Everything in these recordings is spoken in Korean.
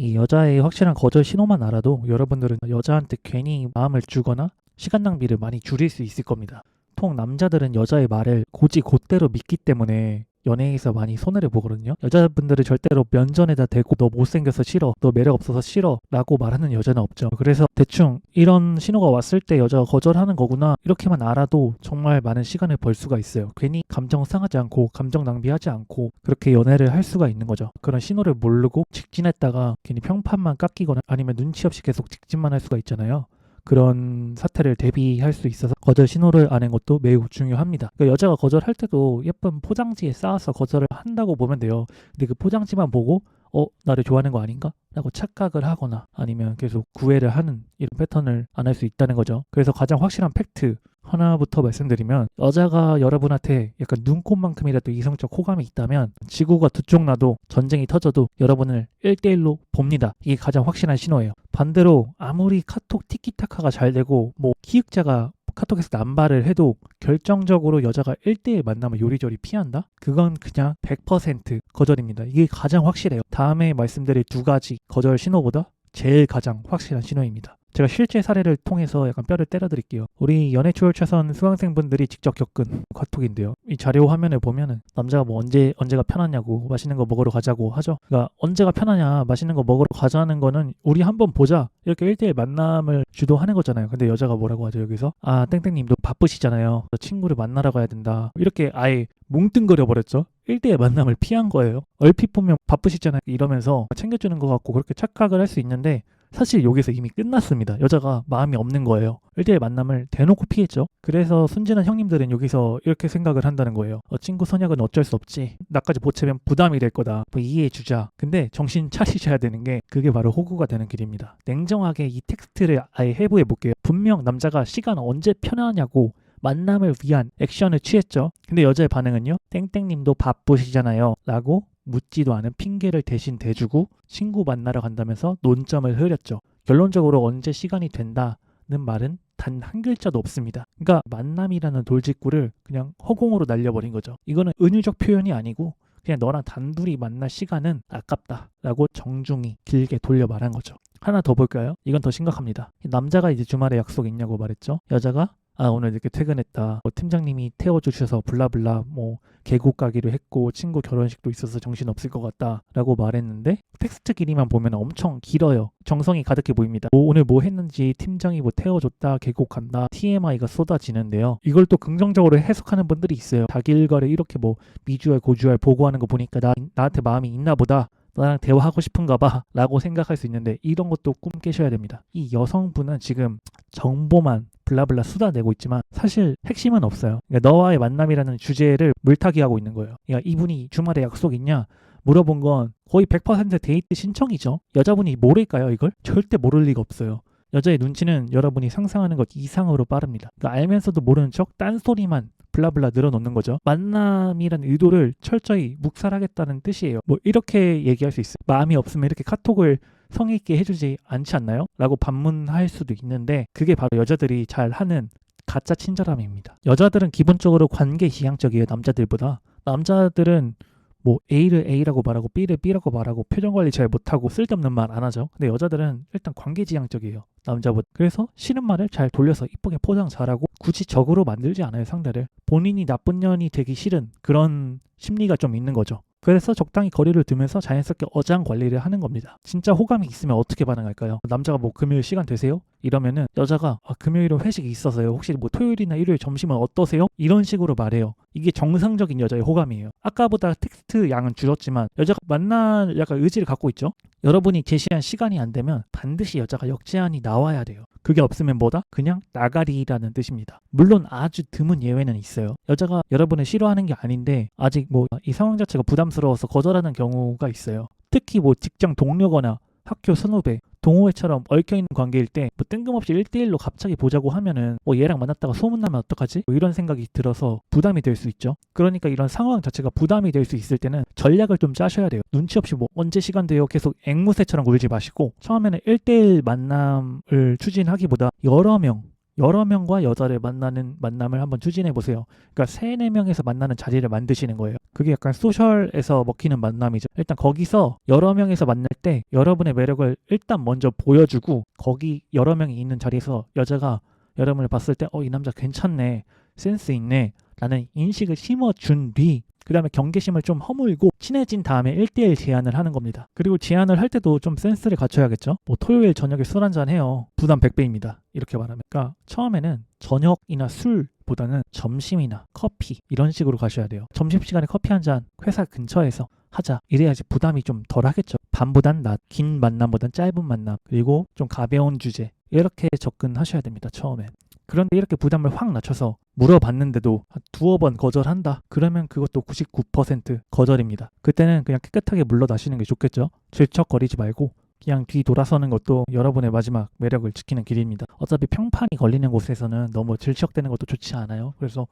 이 여자의 확실한 거절 신호만 알아도 여러분들은 여자한테 괜히 마음을 주거나 시간 낭비를 많이 줄일 수 있을 겁니다. 보통 남자들은 여자의 말을 곧이 곧대로 믿기 때문에 연애에서 많이 손해를 보거든요. 여자분들은 절대로 면전에다 대고 너 못생겨서 싫어, 너 매력 없어서 싫어 라고 말하는 여자는 없죠. 그래서 대충 이런 신호가 왔을 때 여자가 거절하는 거구나 이렇게만 알아도 정말 많은 시간을 벌 수가 있어요. 괜히 감정 상하지 않고 감정 낭비하지 않고 그렇게 연애를 할 수가 있는 거죠. 그런 신호를 모르고 직진했다가 괜히 평판만 깎이거나 아니면 눈치 없이 계속 직진만 할 수가 있잖아요. 그런 사태를 대비할 수 있어서 거절 신호를 아는 것도 매우 중요합니다. 그러니까 여자가 거절할 때도 예쁜 포장지에 쌓아서 거절을 한다고 보면 돼요. 근데 그 포장지만 보고 나를 좋아하는 거 아닌가? 라고 착각을 하거나 아니면 계속 구애를 하는 이런 패턴을 안 할 수 있다는 거죠. 그래서 가장 확실한 팩트 하나부터 말씀드리면 여자가 여러분한테 약간 눈꽃만큼이라도 이성적 호감이 있다면 지구가 두 쪽 나도 전쟁이 터져도 여러분을 1대1로 봅니다. 이게 가장 확실한 신호예요. 반대로 아무리 카톡 티키타카가 잘 되고 뭐 기획자가 카톡에서 남발을 해도 결정적으로 여자가 1대1 만나면 요리조리 피한다? 그건 그냥 100% 거절입니다. 이게 가장 확실해요. 다음에 말씀드릴 두 가지 거절 신호보다 제일 가장 확실한 신호입니다. 제가 실제 사례를 통해서 약간 뼈를 때려 드릴게요. 우리 연애초월차선 수강생분들이 직접 겪은 카톡인데요. 이 자료 화면을 보면은 남자가 뭐 언제가 편하냐고 맛있는 거 먹으러 가자고 하죠. 그러니까 언제가 편하냐 맛있는 거 먹으러 가자는 거는 우리 한번 보자 이렇게 1대1 만남을 주도하는 거잖아요. 근데 여자가 뭐라고 하죠 여기서? 아 땡땡님도 바쁘시잖아요. 친구를 만나러 가야 된다. 이렇게 아예 뭉뚱그려 버렸죠. 1대1 만남을 피한 거예요. 얼핏 보면 바쁘시잖아요 이러면서 챙겨주는 것 같고 그렇게 착각을 할 수 있는데 사실 여기서 이미 끝났습니다. 여자가 마음이 없는 거예요. 1대1 만남을 대놓고 피했죠. 그래서 순진한 형님들은 여기서 이렇게 생각을 한다는 거예요. 친구 선약은 어쩔 수 없지. 나까지 보채면 부담이 될 거다. 뭐 이해해주자. 근데 정신 차리셔야 되는 게 그게 바로 호구가 되는 길입니다. 냉정하게 이 텍스트를 아예 해부해 볼게요. 분명 남자가 시간 언제 편하냐고 만남을 위한 액션을 취했죠. 근데 여자의 반응은요. 땡땡님도 바쁘시잖아요. 라고 묻지도 않은 핑계를 대신 대주고 친구 만나러 간다면서 논점을 흐렸죠. 결론적으로 언제 시간이 된다는 말은 단 한 글자도 없습니다. 그러니까 만남이라는 돌직구를 그냥 허공으로 날려버린 거죠. 이거는 은유적 표현이 아니고 그냥 너랑 단둘이 만날 시간은 아깝다라고 정중히 길게 돌려 말한 거죠. 하나 더 볼까요? 이건 더 심각합니다. 남자가 이제 주말에 약속 있냐고 말했죠. 여자가 오늘 이렇게 퇴근했다. 팀장님이 태워주셔서 블라블라 계곡 가기로 했고 친구 결혼식도 있어서 정신없을 것 같다 라고 말했는데 텍스트 길이만 보면 엄청 길어요. 정성이 가득해 보입니다. 오늘 뭐 했는지 팀장이 뭐 태워줬다 계곡 간다 TMI가 쏟아지는데요. 이걸 또 긍정적으로 해석하는 분들이 있어요. 자기 일과를 이렇게 미주알 고주알 보고하는 거 보니까 나한테 마음이 있나 보다. 나랑 대화하고 싶은가 봐 라고 생각할 수 있는데 이런 것도 꿈 깨셔야 됩니다. 이 여성분은 지금 정보만 블라블라 쏟아내고 있지만 사실 핵심은 없어요. 그러니까 너와의 만남이라는 주제를 물타기하고 있는 거예요. 그러니까 이분이 주말에 약속 있냐 물어본 건 거의 100% 데이트 신청이죠. 여자분이 모를까요 이걸? 절대 모를 리가 없어요. 여자의 눈치는 여러분이 상상하는 것 이상으로 빠릅니다. 그러니까 알면서도 모르는 척 딴소리만 블라블라 늘어놓는 거죠. 만남이란 의도를 철저히 묵살하겠다는 뜻이에요. 이렇게 얘기할 수 있어요. 마음이 없으면 이렇게 카톡을 성의 있게 해주지 않지 않나요? 라고 반문할 수도 있는데 그게 바로 여자들이 잘 하는 가짜 친절함입니다. 여자들은 기본적으로 관계 지향적이에요. 남자들보다. 남자들은 A를 A라고 말하고 B를 B라고 말하고 표정 관리 잘 못하고 쓸데없는 말 안 하죠. 근데 여자들은 일단 관계지향적이에요. 남자보다. 그래서 싫은 말을 잘 돌려서 이쁘게 포장 잘하고 굳이 적으로 만들지 않아요. 상대를. 본인이 나쁜 년이 되기 싫은 그런 심리가 좀 있는 거죠. 그래서 적당히 거리를 두면서 자연스럽게 어장 관리를 하는 겁니다. 진짜 호감이 있으면 어떻게 반응할까요? 남자가 금요일 시간 되세요? 이러면은 여자가 금요일은 회식이 있어서요. 혹시 토요일이나 일요일 점심은 어떠세요? 이런 식으로 말해요. 이게 정상적인 여자의 호감이에요. 아까보다 텍스트 양은 줄었지만 여자가 만날 약간 의지를 갖고 있죠. 여러분이 제시한 시간이 안 되면 반드시 여자가 역제안이 나와야 돼요. 그게 없으면 뭐다? 그냥 나가리라는 뜻입니다. 물론 아주 드문 예외는 있어요. 여자가 여러분을 싫어하는 게 아닌데 아직 이 상황 자체가 부담스러워서 거절하는 경우가 있어요. 특히 직장 동료거나 학교 선후배, 동호회처럼 얽혀있는 관계일 때 뜬금없이 1대1로 갑자기 보자고 하면은 얘랑 만났다가 소문나면 어떡하지? 이런 생각이 들어서 부담이 될 수 있죠. 그러니까 이런 상황 자체가 부담이 될 수 있을 때는 전략을 좀 짜셔야 돼요. 눈치 없이 언제 시간 돼요? 계속 앵무새처럼 굴지 마시고 처음에는 1대1 만남을 추진하기보다 여러 명 여러 명과 여자를 만나는 만남을 한번 추진해 보세요. 그러니까 3, 4명에서 만나는 자리를 만드시는 거예요. 그게 약간 소셜에서 먹히는 만남이죠. 일단 거기서 여러 명에서 만날 때 여러분의 매력을 일단 먼저 보여주고, 거기 여러 명이 있는 자리에서 여자가 여러분을 봤을 때 이 남자 괜찮네, 센스 있네 라는 인식을 심어준 뒤, 그 다음에 경계심을 좀 허물고 친해진 다음에 1대1 제안을 하는 겁니다. 그리고 제안을 할 때도 좀 센스를 갖춰야겠죠. 뭐 토요일 저녁에 술 한잔 해요. 부담 100배입니다. 이렇게 말하면. 그러니까 처음에는 저녁이나 술보다는 점심이나 커피 이런 식으로 가셔야 돼요. 점심시간에 커피 한잔 회사 근처에서 하자. 이래야지 부담이 좀 덜 하겠죠. 밤보단 낮, 긴 만남보단 짧은 만남, 그리고 좀 가벼운 주제, 이렇게 접근하셔야 됩니다. 처음에. 그런데 이렇게 부담을 확 낮춰서 물어봤는데도 한 2-번 거절한다? 그러면 그것도 99% 거절입니다. 그때는 그냥 깨끗하게 물러나시는 게 좋겠죠. 질척거리지 말고 그냥 뒤 돌아서는 것도 여러분의 마지막 매력을 지키는 길입니다. 어차피 평판이 걸리는 곳에서는 너무 질척대는 것도 좋지 않아요. 그래서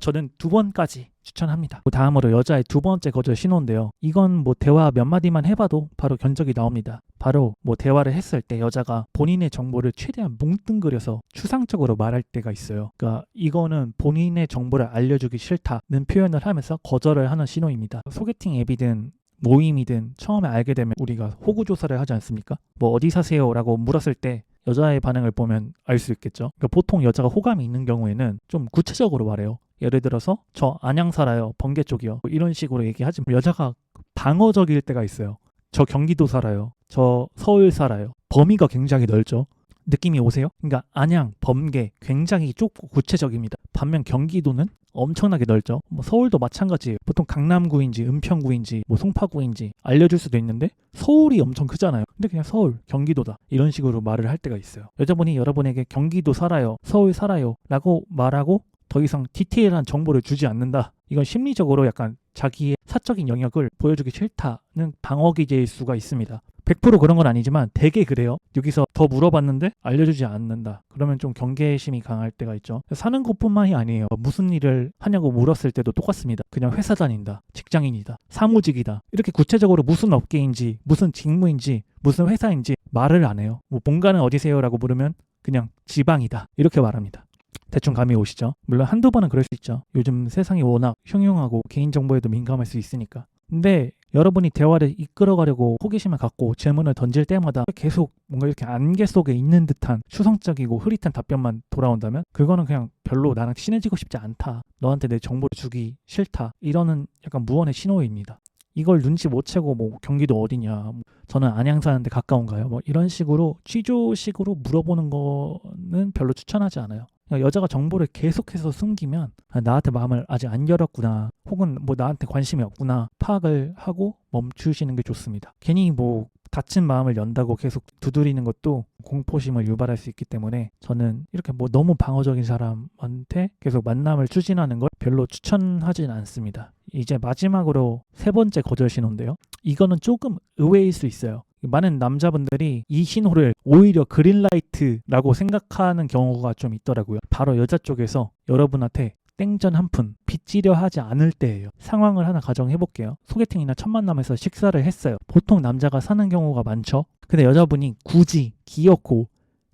저는 2번까지 추천합니다. 다음으로 여자의 2번째 거절 신호인데요. 이건 뭐 대화 몇 마디만 해봐도 바로 견적이 나옵니다. 바로 뭐 대화를 했을 때 여자가 본인의 정보를 최대한 뭉뚱그려서 추상적으로 말할 때가 있어요. 그러니까 이거는 본인의 정보를 알려주기 싫다는 표현을 하면서 거절을 하는 신호입니다. 소개팅 앱이든 모임이든 처음에 알게 되면 우리가 호구조사를 하지 않습니까? 뭐 어디 사세요? 라고 물었을 때 여자의 반응을 보면 알 수 있겠죠. 그러니까 보통 여자가 호감이 있는 경우에는 좀 구체적으로 말해요. 예를 들어서 저 안양 살아요. 번개 쪽이요. 뭐 이런 식으로 얘기하지만 여자가 방어적일 때가 있어요. 저 경기도 살아요. 저 서울 살아요. 범위가 굉장히 넓죠. 느낌이 오세요? 그러니까 안양, 번개 굉장히 좁고 구체적입니다. 반면 경기도는 엄청나게 넓죠. 뭐 서울도 마찬가지예요. 보통 강남구인지 은평구인지 뭐 송파구인지 알려줄 수도 있는데 서울이 엄청 크잖아요. 근데 그냥 서울, 경기도다 이런 식으로 말을 할 때가 있어요. 여자분이 여러분에게 경기도 살아요, 서울 살아요 라고 말하고 더 이상 디테일한 정보를 주지 않는다. 이건 심리적으로 약간 자기의 사적인 영역을 보여주기 싫다는 방어 기제일 수가 있습니다. 100% 그런 건 아니지만 되게 그래요. 여기서 더 물어봤는데 알려주지 않는다. 그러면 좀 경계심이 강할 때가 있죠. 사는 곳뿐만이 아니에요. 무슨 일을 하냐고 물었을 때도 똑같습니다. 그냥 회사 다닌다, 직장인이다, 사무직이다, 이렇게 구체적으로 무슨 업계인지, 무슨 직무인지, 무슨 회사인지 말을 안 해요. 뭐 본가는 어디세요? 라고 물으면 그냥 지방이다 이렇게 말합니다. 대충 감이 오시죠? 물론 1-2번은 그럴 수 있죠. 요즘 세상이 워낙 흉흉하고 개인정보에도 민감할 수 있으니까. 근데 여러분이 대화를 이끌어가려고 호기심을 갖고 질문을 던질 때마다 계속 뭔가 이렇게 안개 속에 있는 듯한 추상적이고 흐릿한 답변만 돌아온다면 그거는 그냥 별로 나랑 친해지고 싶지 않다, 너한테 내 정보를 주기 싫다, 이러는 약간 무언의 신호입니다. 이걸 눈치 못 채고 뭐 경기도 어디냐, 저는 안양 사는데 가까운가요? 뭐 이런 식으로 취조식으로 물어보는 거는 별로 추천하지 않아요. 여자가 정보를 계속해서 숨기면 나한테 마음을 아직 안 열었구나, 혹은 뭐 나한테 관심이 없구나 파악을 하고 멈추시는 게 좋습니다. 괜히 뭐 닫힌 마음을 연다고 계속 두드리는 것도 공포심을 유발할 수 있기 때문에 저는 이렇게 뭐 너무 방어적인 사람한테 계속 만남을 추진하는 걸 별로 추천하진 않습니다. 이제 마지막으로 3번째 거절 신호인데요. 이거는 조금 의외일 수 있어요. 많은 남자분들이 이 신호를 오히려 그린라이트라고 생각하는 경우가 좀 있더라고요. 바로 여자 쪽에서 여러분한테 땡전 한 푼 빚지려 하지 않을 때예요. 상황을 하나 가정해 볼게요. 소개팅이나 첫 만남에서 식사를 했어요. 보통 남자가 사는 경우가 많죠. 근데 여자분이 굳이 귀엽고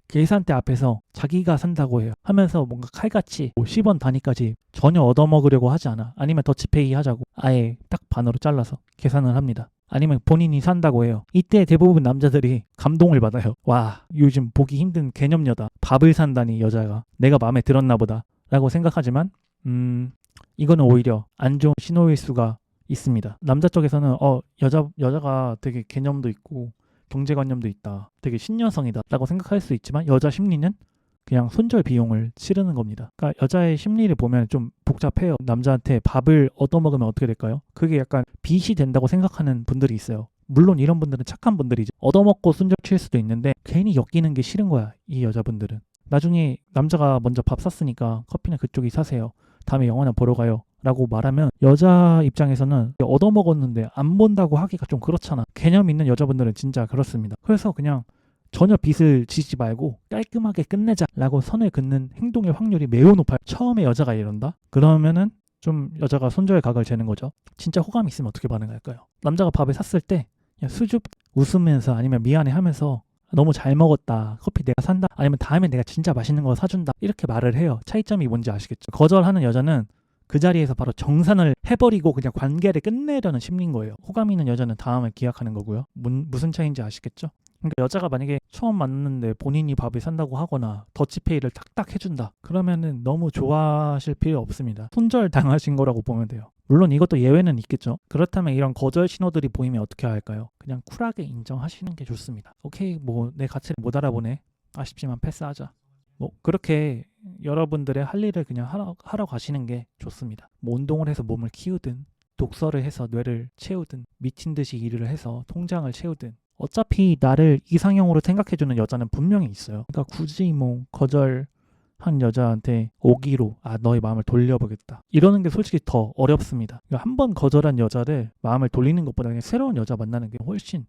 계산대 앞에서 자기가 산다고 해요. 하면서 뭔가 칼같이 10원 단위까지 전혀 얻어먹으려고 하지 않아. 아니면 더치페이 하자고 아예 딱 반으로 잘라서 계산을 합니다. 아니면 본인이 산다고 해요. 이때 대부분 남자들이 감동을 받아요. 와, 요즘 보기 힘든 개념녀다. 밥을 산다니 여자가. 내가 마음에 들었나 보다 라고 생각하지만 이거는 오히려 안 좋은 신호일 수가 있습니다. 남자 쪽에서는 여자가 되게 개념도 있고 경제관념도 있다, 되게 신여성이다 라고 생각할 수 있지만 여자 심리는 그냥 손절 비용을 치르는 겁니다. 그러니까 여자의 심리를 보면 좀 복잡해요. 남자한테 밥을 얻어먹으면 어떻게 될까요? 그게 약간 빚이 된다고 생각하는 분들이 있어요. 물론 이런 분들은 착한 분들이죠. 얻어먹고 손절 칠 수도 있는데 괜히 엮이는 게 싫은 거야, 이 여자분들은. 나중에 남자가 먼저 밥 샀으니까 커피는 그쪽이 사세요, 다음에 영화나 보러 가요 라고 말하면 여자 입장에서는 얻어먹었는데 안 본다고 하기가 좀 그렇잖아. 개념 있는 여자분들은 진짜 그렇습니다. 그래서 그냥 전혀 빚을 지지 말고 깔끔하게 끝내자 라고 선을 긋는 행동의 확률이 매우 높아요. 처음에 여자가 이런다? 그러면은 좀 여자가 손절 각을 재는 거죠. 진짜 호감이 있으면 어떻게 반응할까요? 남자가 밥을 샀을 때 그냥 수줍 웃으면서 아니면 미안해 하면서 너무 잘 먹었다. 커피 내가 산다. 아니면 다음에 내가 진짜 맛있는 거 사준다. 이렇게 말을 해요. 차이점이 뭔지 아시겠죠? 거절하는 여자는 그 자리에서 바로 정산을 해버리고 그냥 관계를 끝내려는 심리인 거예요. 호감 있는 여자는 다음을 기약하는 거고요. 무슨 차이인지 아시겠죠? 그러니까 여자가 만약에 처음 만났는데 본인이 밥을 산다고 하거나 더치페이를 탁탁 해준다. 그러면은 너무 좋아하실 필요 없습니다. 손절 당하신 거라고 보면 돼요. 물론 이것도 예외는 있겠죠. 그렇다면 이런 거절 신호들이 보이면 어떻게 할까요? 그냥 쿨하게 인정하시는 게 좋습니다. 오케이, 뭐 내 가치를 못 알아보네. 아쉽지만 패스하자. 뭐 그렇게 여러분들의 할 일을 그냥 하러 가시는 게 좋습니다. 뭐 운동을 해서 몸을 키우든 독서를 해서 뇌를 채우든 미친 듯이 일을 해서 통장을 채우든 어차피 나를 이상형으로 생각해주는 여자는 분명히 있어요. 그러니까 굳이 뭐 거절한 여자한테 오기로 너의 마음을 돌려보겠다 이러는 게 솔직히 더 어렵습니다. 그러니까 한 번 거절한 여자를 마음을 돌리는 것보다 그냥 새로운 여자 만나는 게 훨씬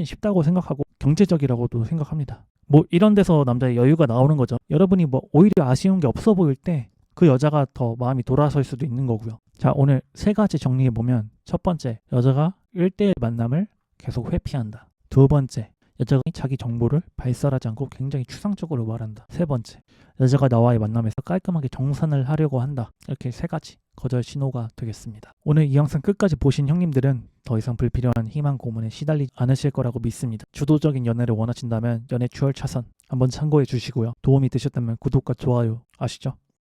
쉽다고 생각하고 경제적이라고도 생각합니다. 뭐 이런 데서 남자의 여유가 나오는 거죠. 여러분이 뭐 오히려 아쉬운 게 없어 보일 때 그 여자가 더 마음이 돌아설 수도 있는 거고요. 자, 오늘 3가지 정리해보면 첫 번째, 여자가 1대1 만남을 계속 회피한다. 두 번째, 여자가 자기 정보를 발설하지 않고 굉장히 추상적으로 말한다. 세 번째, 여자가 나와의 만남에서 깔끔하게 정산을 하려고 한다. 이렇게 3가지 거절 신호가 되겠습니다. 오늘 이 영상 끝까지 보신 형님들은 더 이상 불필요한 희망 고문에 시달리지 않으실 거라고 믿습니다. 주도적인 연애를 원하신다면 연애 추월 차선 한번 참고해 주시고요. 도움이 되셨다면 구독과 좋아요 아시죠?